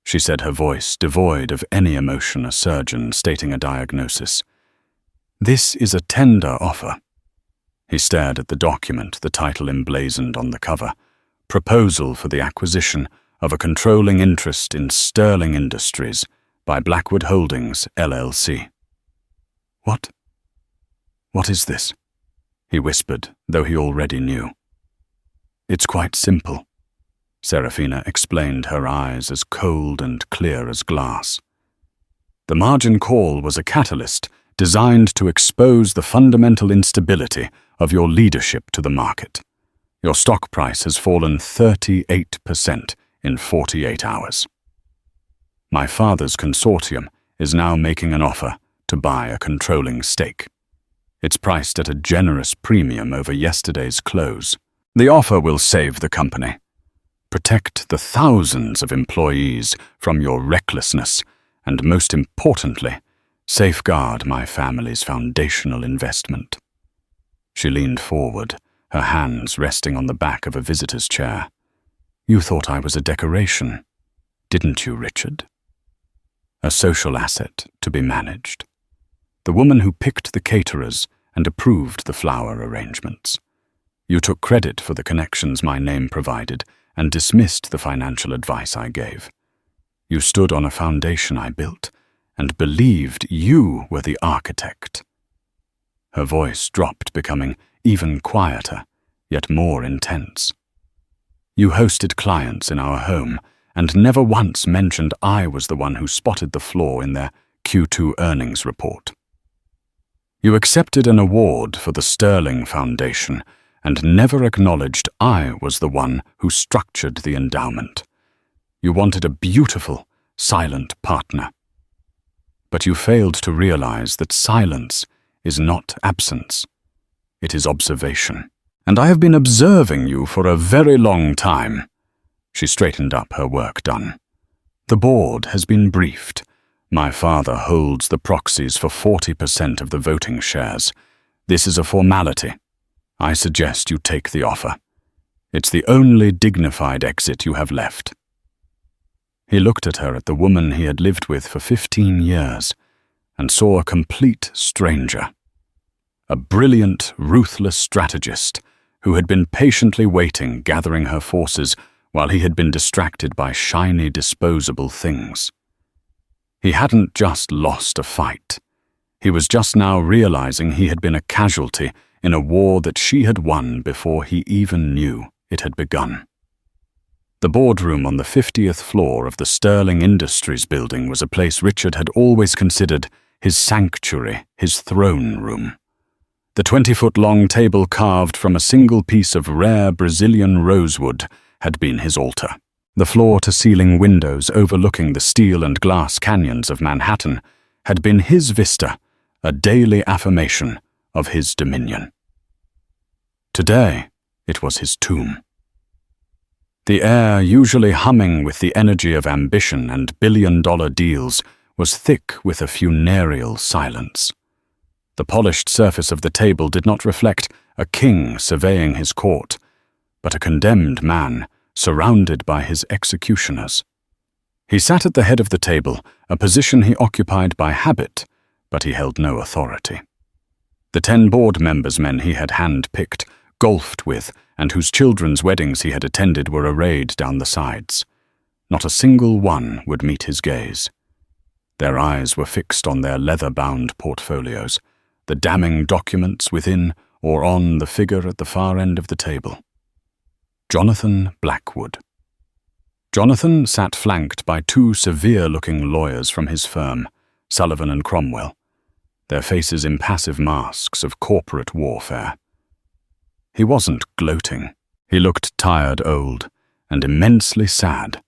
she said, her voice devoid of any emotion, a surgeon stating a diagnosis. "This is a tender offer." He stared at the document, the title emblazoned on the cover. "Proposal for the acquisition of a controlling interest in Sterling Industries by Blackwood Holdings, LLC. What is this?" he whispered, though he already knew. "It's quite simple," Serafina explained, her eyes as cold and clear as glass. "The margin call was a catalyst designed to expose the fundamental instability of your leadership to the market. Your stock price has fallen 38% in 48 hours. My father's consortium is now making an offer to buy a controlling stake. It's priced at a generous premium over yesterday's close. The offer will save the company, protect the thousands of employees from your recklessness, and most importantly, safeguard my family's foundational investment." She leaned forward, her hands resting on the back of a visitor's chair. "You thought I was a decoration, didn't you, Richard? A social asset to be managed. The woman who picked the caterers and approved the flower arrangements. You took credit for the connections my name provided and dismissed the financial advice I gave. You stood on a foundation I built and believed you were the architect." Her voice dropped, becoming even quieter, yet more intense. "You hosted clients in our home and never once mentioned I was the one who spotted the flaw in their Q2 earnings report. You accepted an award for the Sterling Foundation and never acknowledged I was the one who structured the endowment. You wanted a beautiful, silent partner. But you failed to realize that silence is not absence. It is observation. And I have been observing you for a very long time." She straightened up, her work done. "The board has been briefed. My father holds the proxies for 40% of the voting shares. This is a formality. I suggest you take the offer. It's the only dignified exit you have left." He looked at her, at the woman he had lived with for 15 years, and saw a complete stranger. A brilliant, ruthless strategist who had been patiently waiting, gathering her forces while he had been distracted by shiny, disposable things. He hadn't just lost a fight. He was just now realizing he had been a casualty in a war that she had won before he even knew it had begun. The boardroom on the 50th floor of the Sterling Industries building was a place Richard had always considered his sanctuary, his throne room. The 20-foot-long table carved from a single piece of rare Brazilian rosewood had been his altar. The floor-to-ceiling windows overlooking the steel and glass canyons of Manhattan had been his vista, a daily affirmation of his dominion. Today, it was his tomb. The air, usually humming with the energy of ambition and billion-dollar deals, was thick with a funereal silence. The polished surface of the table did not reflect a king surveying his court, but a condemned man surrounded by his executioners. He sat at the head of the table, a position he occupied by habit, but he held no authority. The 10 board members men he had hand-picked, golfed with, and whose children's weddings he had attended were arrayed down the sides. Not a single one would meet his gaze. Their eyes were fixed on their leather-bound portfolios, the damning documents within or on the figure at the far end of the table. Jonathan Blackwood. Jonathan sat flanked by 2 severe-looking lawyers from his firm, Sullivan and Cromwell, their faces impassive masks of corporate warfare. He wasn't gloating. He looked tired old and immensely sad,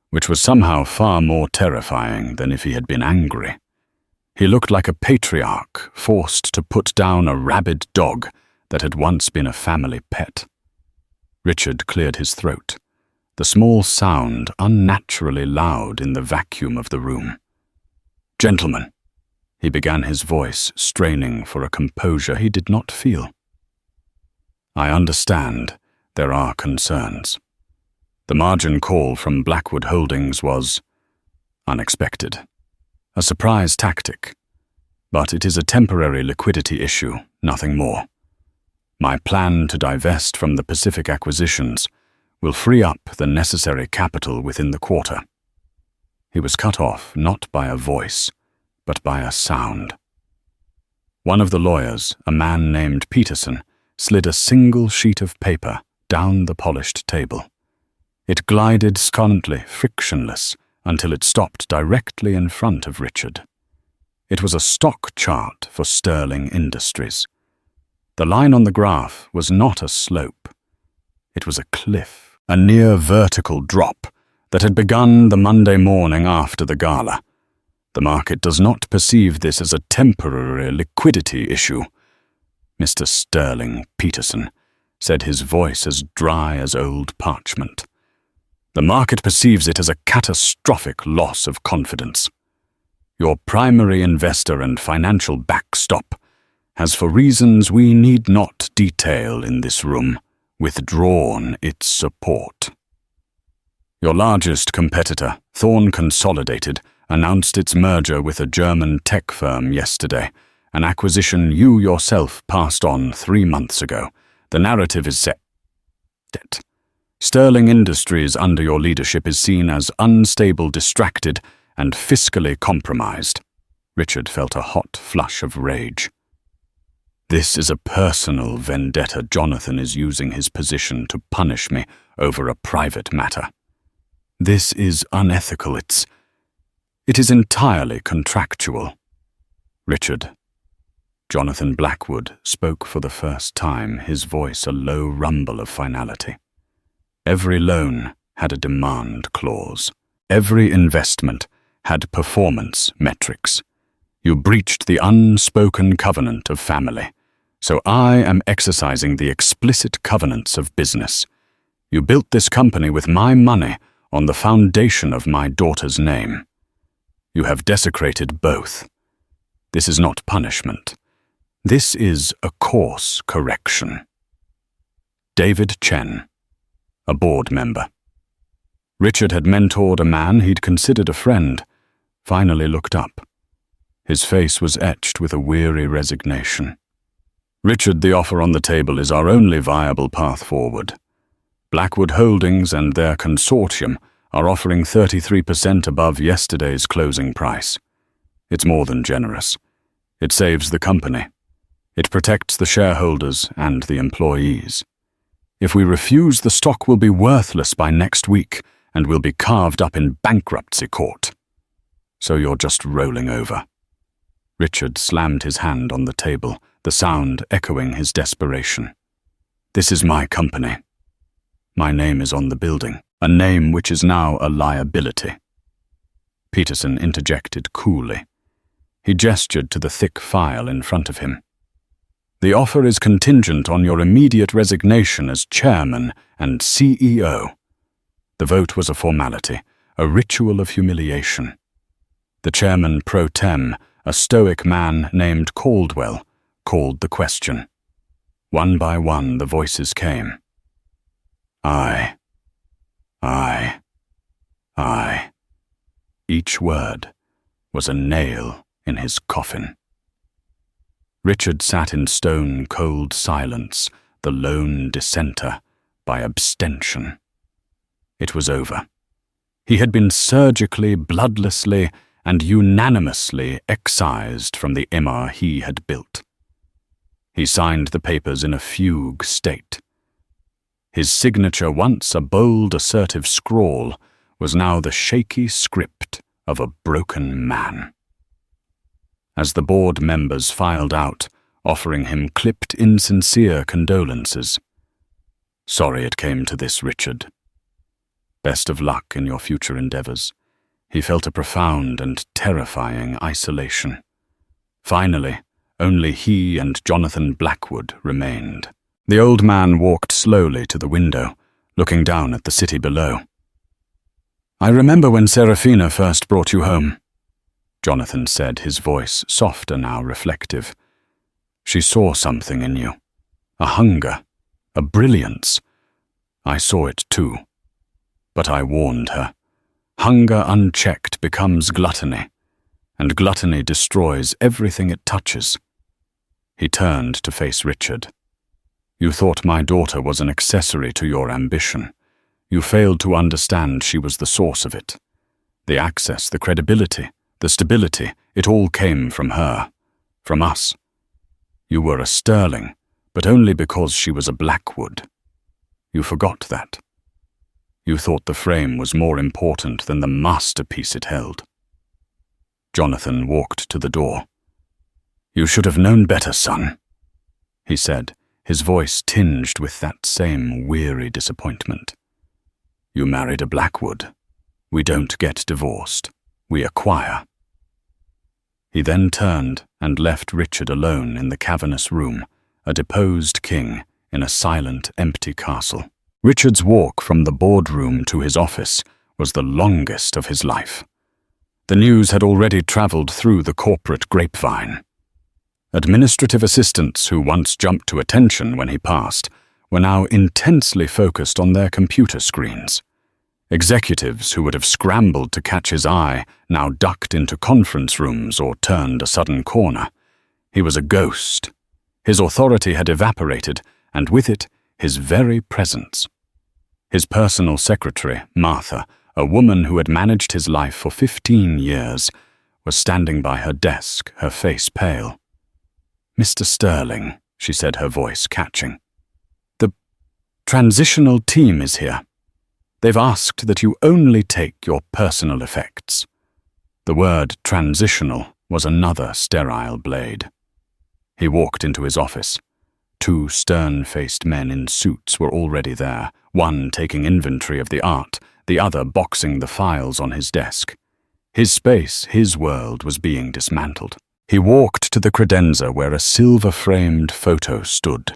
which was somehow far more terrifying than if he had been angry. He looked like a patriarch forced to put down a rabid dog that had once been a family pet. Richard cleared his throat, the small sound unnaturally loud in the vacuum of the room. "Gentlemen," he began, his voice straining for a composure he did not feel. "I understand there are concerns. The margin call from Blackwood Holdings was unexpected, a surprise tactic, but it is a temporary liquidity issue, nothing more. My plan to divest from the Pacific acquisitions will free up the necessary capital within the quarter." He was cut off not by a voice, but by a sound. One of the lawyers, a man named Peterson, slid a single sheet of paper down the polished table. It glided silently, frictionless, until it stopped directly in front of Richard. It was a stock chart for Sterling Industries. The line on the graph was not a slope. It was a cliff, a near vertical drop that had begun the Monday morning after the Gala. The market does not perceive this as a temporary liquidity issue. Mr. Sterling Peterson said, his voice as dry as old parchment. The market perceives it as a catastrophic loss of confidence. Your primary investor and financial backstop has, for reasons we need not detail in this room, withdrawn its support. Your largest competitor, Thorne Consolidated, announced its merger with a German tech firm yesterday, an acquisition you yourself passed on 3 months ago. The narrative is set. Sterling Industries under your leadership is seen as unstable, distracted, and fiscally compromised. Richard felt a hot flush of rage. This is a personal vendetta. Jonathan is using his position to punish me over a private matter. This is unethical. It is entirely contractual. Richard. Jonathan Blackwood spoke for the first time, his voice a low rumble of finality. Every loan had a demand clause. Every investment had performance metrics. You breached the unspoken covenant of family, so I am exercising the explicit covenants of business. You built this company with my money on the foundation of my daughter's name. You have desecrated both. This is not punishment. This is a course correction. David Chen, a board member. Richard had mentored a man he'd considered a friend, finally looked up. His face was etched with a weary resignation. Richard, the offer on the table is our only viable path forward. Blackwood Holdings and their consortium are offering 33% above yesterday's closing price. It's more than generous. It saves the company. It protects the shareholders and the employees. If we refuse, the stock will be worthless by next week and will be carved up in bankruptcy court. So you're just rolling over. Richard slammed his hand on the table, the sound echoing his desperation. This is my company. My name is on the building, a name which is now a liability. Peterson interjected coolly. He gestured to the thick file in front of him. The offer is contingent on your immediate resignation as chairman and CEO. The vote was a formality, a ritual of humiliation. The chairman pro tem, a stoic man named Caldwell, called the question. One by one the voices came. I. Each word was a nail in his coffin. Richard sat in stone-cold silence, the lone dissenter, by abstention. It was over. He had been surgically, bloodlessly, and unanimously excised from the image he had built. He signed the papers in a fugue state. His signature, once a bold, assertive scrawl, was now the shaky script of a broken man. As the board members filed out, offering him clipped, insincere condolences. Sorry it came to this, Richard. Best of luck in your future endeavors. He felt a profound and terrifying isolation. Finally, only he and Jonathan Blackwood remained. The old man walked slowly to the window, looking down at the city below. I remember when Serafina first brought you home, Jonathan said, his voice softer now, reflective. She saw something in you. A hunger, a brilliance. I saw it too. But I warned her. Hunger unchecked becomes gluttony, and gluttony destroys everything it touches. He turned to face Richard. You thought my daughter was an accessory to your ambition. You failed to understand she was the source of it. The access, the credibility, the stability, it all came from her, from us. You were a sterling, but only because she was a Blackwood. You forgot that. You thought the frame was more important than the masterpiece it held. Jonathan walked to the door. You should have known better, son, he said, his voice tinged with that same weary disappointment. You married a Blackwood. We don't get divorced. We acquire. He then turned and left Richard alone in the cavernous room, a deposed king in a silent, empty castle. Richard's walk from the boardroom to his office was the longest of his life. The news had already traveled through the corporate grapevine. Administrative assistants who once jumped to attention when he passed were now intensely focused on their computer screens. Executives who would have scrambled to catch his eye now ducked into conference rooms or turned a sudden corner. He was a ghost. His authority had evaporated, and with it, his very presence. His personal secretary, Martha, a woman who had managed his life for 15 years, was standing by her desk, her face pale. Mr. Sterling, she said, her voice catching. The transitional team is here. They've asked that you only take your personal effects. The word transitional was another sterile blade. He walked into his office. Two stern-faced men in suits were already there, one taking inventory of the art, the other boxing the files on his desk. His space, his world, was being dismantled. He walked to the credenza where a silver-framed photo stood.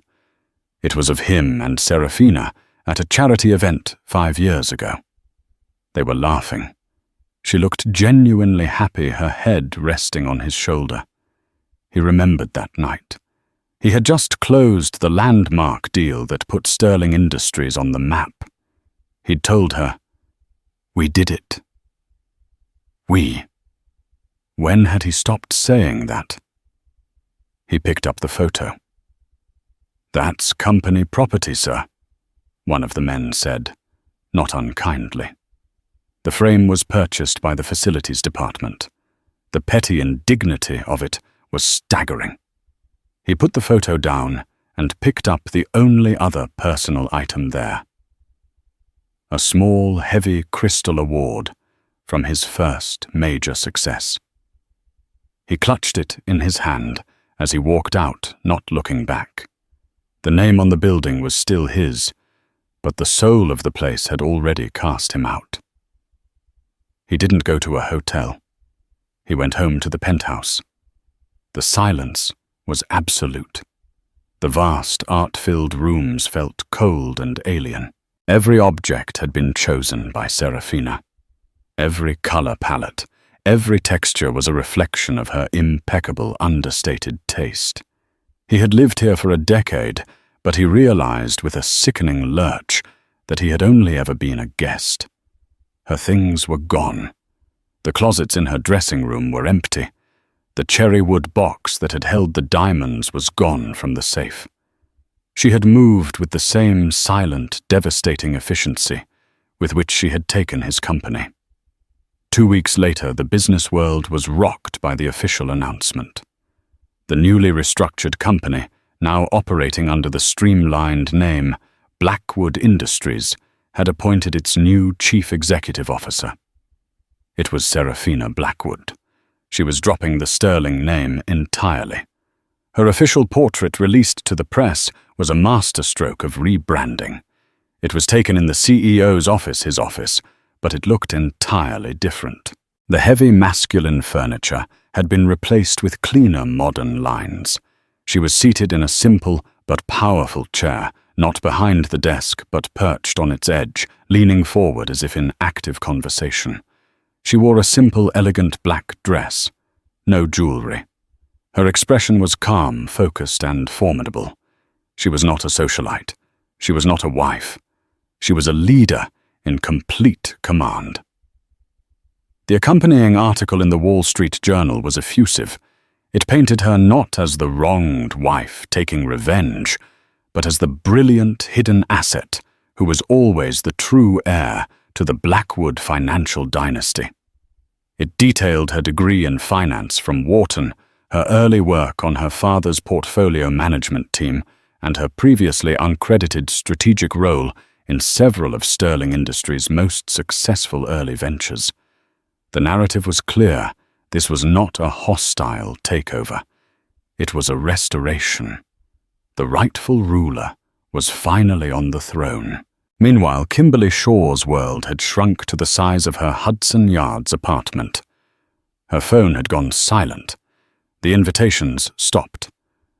It was of him and Serafina at a charity event 5 years ago. They were laughing. She looked genuinely happy, her head resting on his shoulder. He remembered that night. He had just closed the landmark deal that put Sterling Industries on the map. He'd told her, "We did it." We. When had he stopped saying that? He picked up the photo. "That's company property, sir," one of the men said, not unkindly. The frame was purchased by the facilities department. The petty indignity of it was staggering. He put the photo down and picked up the only other personal item there. A small, heavy crystal award from his first major success. He clutched it in his hand as he walked out, not looking back. The name on the building was still his, but the soul of the place had already cast him out. He didn't go to a hotel. He went home to the penthouse. The silence was absolute. The vast, art-filled rooms felt cold and alien. Every object had been chosen by Serafina. Every color palette, every texture was a reflection of her impeccable, understated taste. He had lived here for a decade, but he realized with a sickening lurch that he had only ever been a guest. Her things were gone. The closets in her dressing room were empty. The cherry wood box that had held the diamonds was gone from the safe. She had moved with the same silent, devastating efficiency with which she had taken his company. 2 weeks later, the business world was rocked by the official announcement. The newly restructured company, now operating under the streamlined name Blackwood Industries, had appointed its new chief executive officer. It was Serafina Blackwood. She was dropping the Sterling name entirely. Her official portrait released to the press was a masterstroke of rebranding. It was taken in the CEO's office, his office, but it looked entirely different. The heavy masculine furniture had been replaced with cleaner modern lines. She was seated in a simple but powerful chair, not behind the desk but perched on its edge, leaning forward as if in active conversation. She wore a simple, elegant black dress, no jewelry. Her expression was calm, focused, and formidable. She was not a socialite. She was not a wife. She was a leader in complete command. The accompanying article in the Wall Street Journal was effusive. It painted her not as the wronged wife taking revenge, but as the brilliant hidden asset who was always the true heir to the Blackwood financial dynasty. It detailed her degree in finance from Wharton, her early work on her father's portfolio management team, and her previously uncredited strategic role in several of Sterling Industries' most successful early ventures. The narrative was clear. This was not a hostile takeover. It was a restoration. The rightful ruler was finally on the throne. Meanwhile, Kimberly Shaw's world had shrunk to the size of her Hudson Yards apartment. Her phone had gone silent. The invitations stopped.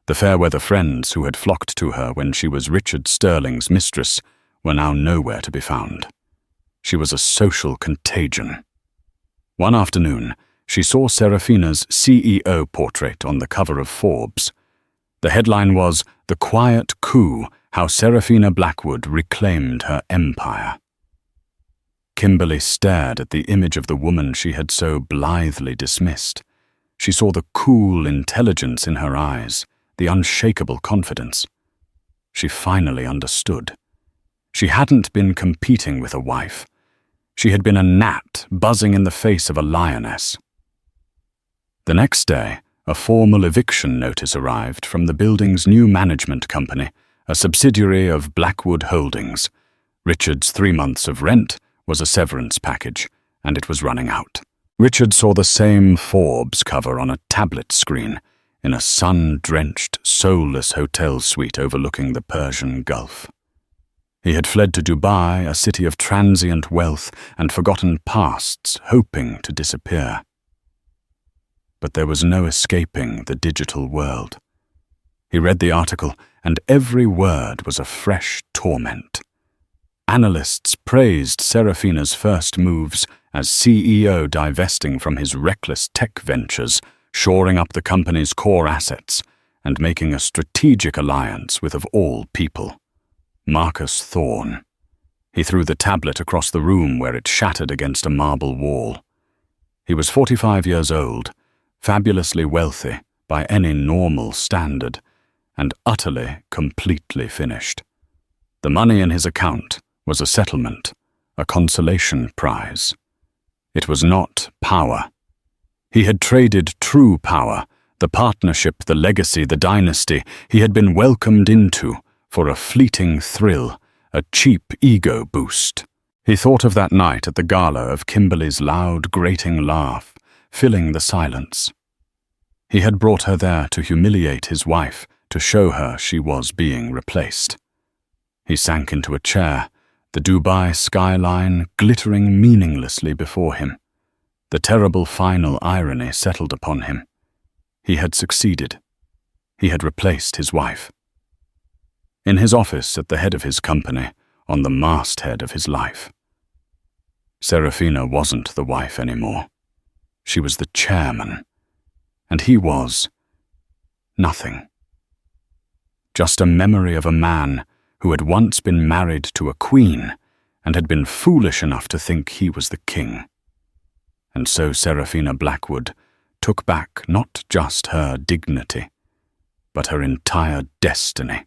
The fair-weather friends who had flocked to her when she was Richard Sterling's mistress were now nowhere to be found. She was a social contagion. One afternoon, she saw Serafina's CEO portrait on the cover of Forbes. The headline was, "The Quiet Coup, How Serafina Blackwood Reclaimed Her Empire." Kimberly stared at the image of the woman she had so blithely dismissed. She saw the cool intelligence in her eyes, the unshakable confidence. She finally understood. She hadn't been competing with a wife. She had been a gnat buzzing in the face of a lioness. The next day, a formal eviction notice arrived from the building's new management company, a subsidiary of Blackwood Holdings. Richard's 3 months of rent was a severance package, and it was running out. Richard saw the same Forbes cover on a tablet screen in a sun-drenched, soulless hotel suite overlooking the Persian Gulf. He had fled to Dubai, a city of transient wealth and forgotten pasts, hoping to disappear. But there was no escaping the digital world. He read the article, and every word was a fresh torment. Analysts praised Serafina's first moves as CEO divesting from his reckless tech ventures, shoring up the company's core assets, and making a strategic alliance with, of all people, Marcus Thorne. He threw the tablet across the room where it shattered against a marble wall. He was 45 years old, fabulously wealthy by any normal standard, and utterly, completely finished. The money in his account was a settlement, a consolation prize. It was not power. He had traded true power, the partnership, the legacy, the dynasty he had been welcomed into, for a fleeting thrill, a cheap ego boost. He thought of that night at the Gala, of Kimberly's loud, grating laugh, filling the silence. He had brought her there to humiliate his wife, to show her she was being replaced. He sank into a chair, the Dubai skyline glittering meaninglessly before him. The terrible final irony settled upon him. He had succeeded. He had replaced his wife. In his office at the head of his company, on the masthead of his life. Serafina wasn't the wife anymore. She was the chairman, and he was nothing. Just a memory of a man who had once been married to a queen and had been foolish enough to think he was the king. And so Serafina Blackwood took back not just her dignity, but her entire destiny.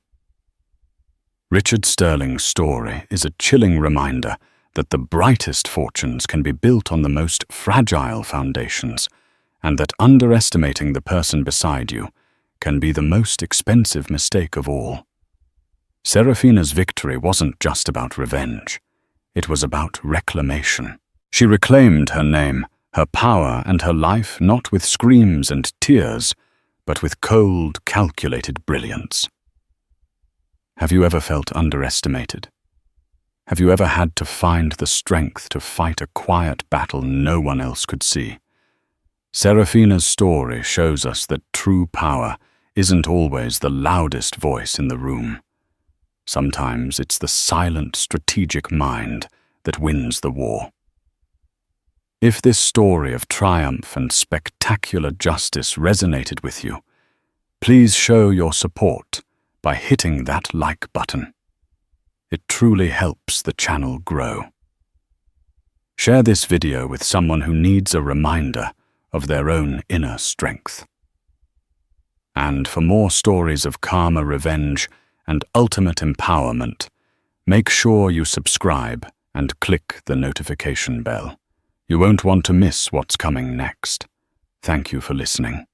Richard Sterling's story is a chilling reminder that the brightest fortunes can be built on the most fragile foundations, and that underestimating the person beside you can be the most expensive mistake of all. Serafina's victory wasn't just about revenge. It was about reclamation. She reclaimed her name, her power, and her life not with screams and tears, but with cold, calculated brilliance. Have you ever felt underestimated? Have you ever had to find the strength to fight a quiet battle no one else could see? Serafina's story shows us that true power isn't always the loudest voice in the room. Sometimes it's the silent, strategic mind that wins the war. If this story of triumph and spectacular justice resonated with you, please show your support by hitting that like button. It truly helps the channel grow. Share this video with someone who needs a reminder of their own inner strength. And for more stories of karma, revenge, and ultimate empowerment, make sure you subscribe and click the notification bell. You won't want to miss what's coming next. Thank you for listening.